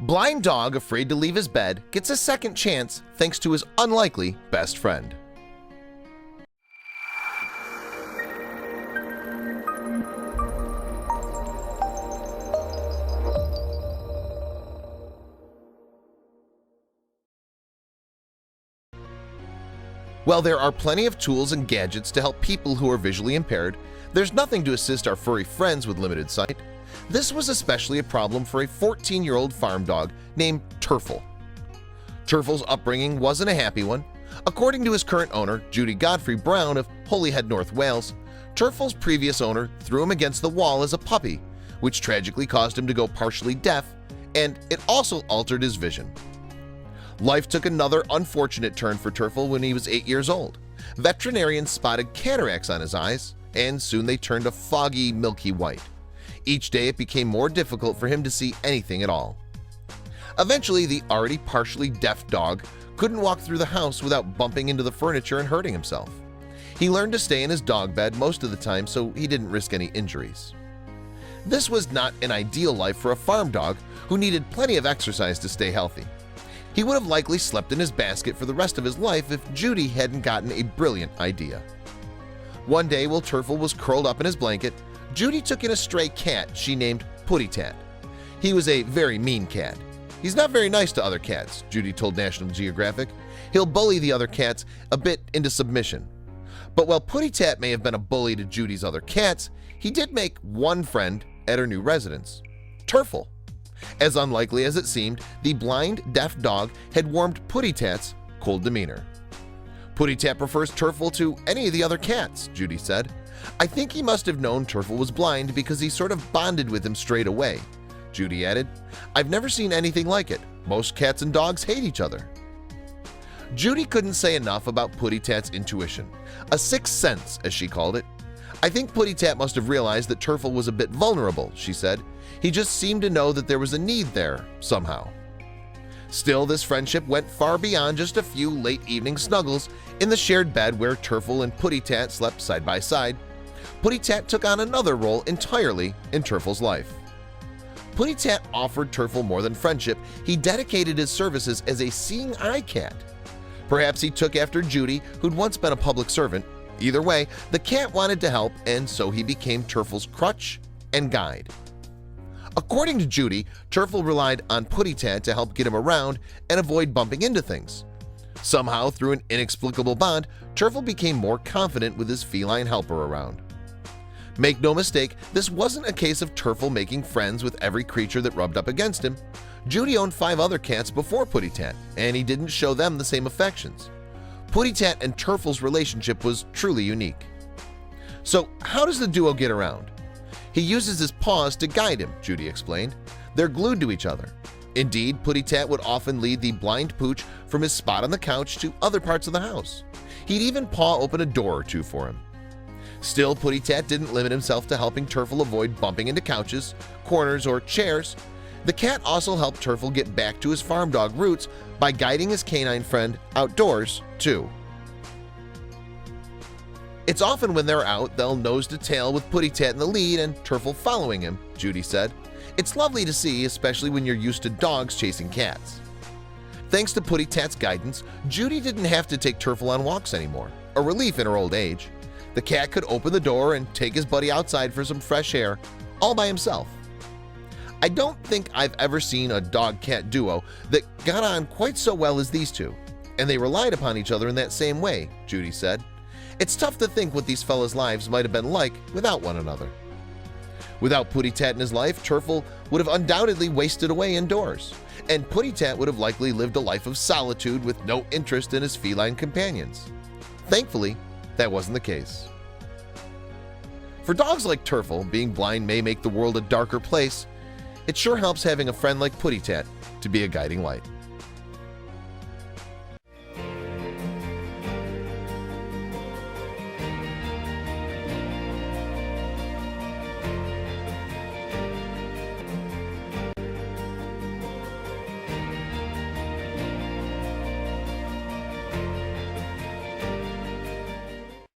Blind dog afraid to leave his bed gets a second chance thanks to his unlikely best friend. While there are plenty of tools and gadgets to help people who are visually impaired, there's nothing to assist our furry friends with limited sight. This was especially a problem for a 14-year-old farm dog named Terfel. Terfel's upbringing wasn't a happy one. According to his current owner, Judy Godfrey Brown of Holyhead, North Wales, Terfel's previous owner threw him against the wall as a puppy, which tragically caused him to go partially deaf, and it also altered his vision. Life took another unfortunate turn for Terfel when he was 8 years old. Veterinarians spotted cataracts on his eyes, and soon they turned a foggy, milky white. Each day it became more difficult for him to see anything at all. Eventually, the already partially deaf dog couldn't walk through the house without bumping into the furniture and hurting himself. He learned to stay in his dog bed most of the time so he didn't risk any injuries. This was not an ideal life for a farm dog who needed plenty of exercise to stay healthy. He would have likely slept in his basket for the rest of his life if Judy hadn't gotten a brilliant idea. One day while Terfel was curled up in his blanket, Judy took in a stray cat she named Putty Tat. He was a very mean cat. He's not very nice to other cats, Judy told National Geographic. He'll bully the other cats a bit into submission. But while Putty Tat may have been a bully to Judy's other cats, he did make one friend at her new residence, Terfel. As unlikely as it seemed, the blind, deaf dog had warmed Putty Tat's cold demeanor. Putty Tat prefers Terfel to any of the other cats, Judy said. I think he must have known Terfel was blind because he sort of bonded with him straight away, Judy added. I've never seen anything like it. Most cats and dogs hate each other. Judy couldn't say enough about Putty Tat's intuition, a sixth sense as she called it. I think Putty Tat must have realized that Terfel was a bit vulnerable, she said. He just seemed to know that there was a need there, somehow. Still, this friendship went far beyond just a few late evening snuggles in the shared bed where Terfel and Putty Tat slept side by side. Putty Tat took on another role entirely in Terfel's life. Putty Tat offered Terfel more than friendship. He dedicated his services as a seeing eye cat. Perhaps he took after Judy, who'd once been a public servant. Either way, the cat wanted to help, and so he became Terfel's crutch and guide. According to Judy, Terfel relied on Putty Tat to help get him around and avoid bumping into things. Somehow, through an inexplicable bond, Terfel became more confident with his feline helper around. Make no mistake, this wasn't a case of Terfel making friends with every creature that rubbed up against him. Judy owned 5 other cats before Putty Tat, and he didn't show them the same affections. Putty Tat and Terfel's relationship was truly unique. So how does the duo get around? He uses his paws to guide him, Judy explained. They're glued to each other. Indeed, Putty Tat would often lead the blind pooch from his spot on the couch to other parts of the house. He'd even paw open a door or two for him. Still, Putty Tat didn't limit himself to helping Terfel avoid bumping into couches, corners, or chairs. The cat also helped Terfel get back to his farm dog roots by guiding his canine friend outdoors, too. It's often when they're out, they'll nose to tail with Putty Tat in the lead and Terfel following him, Judy said. It's lovely to see, especially when you're used to dogs chasing cats. Thanks to Putty Tat's guidance, Judy didn't have to take Terfel on walks anymore, a relief in her old age. The cat could open the door and take his buddy outside for some fresh air, all by himself. I don't think I've ever seen a dog-cat duo that got on quite so well as these two, and they relied upon each other in that same way, Judy said. It's tough to think what these fellas' lives might have been like without one another. Without Putty Tat in his life, Terfel would have undoubtedly wasted away indoors, and Putty Tat would have likely lived a life of solitude with no interest in his feline companions. Thankfully, that wasn't the case. For dogs like Terfel, being blind may make the world a darker place. It sure helps having a friend like Putty Tat to be a guiding light.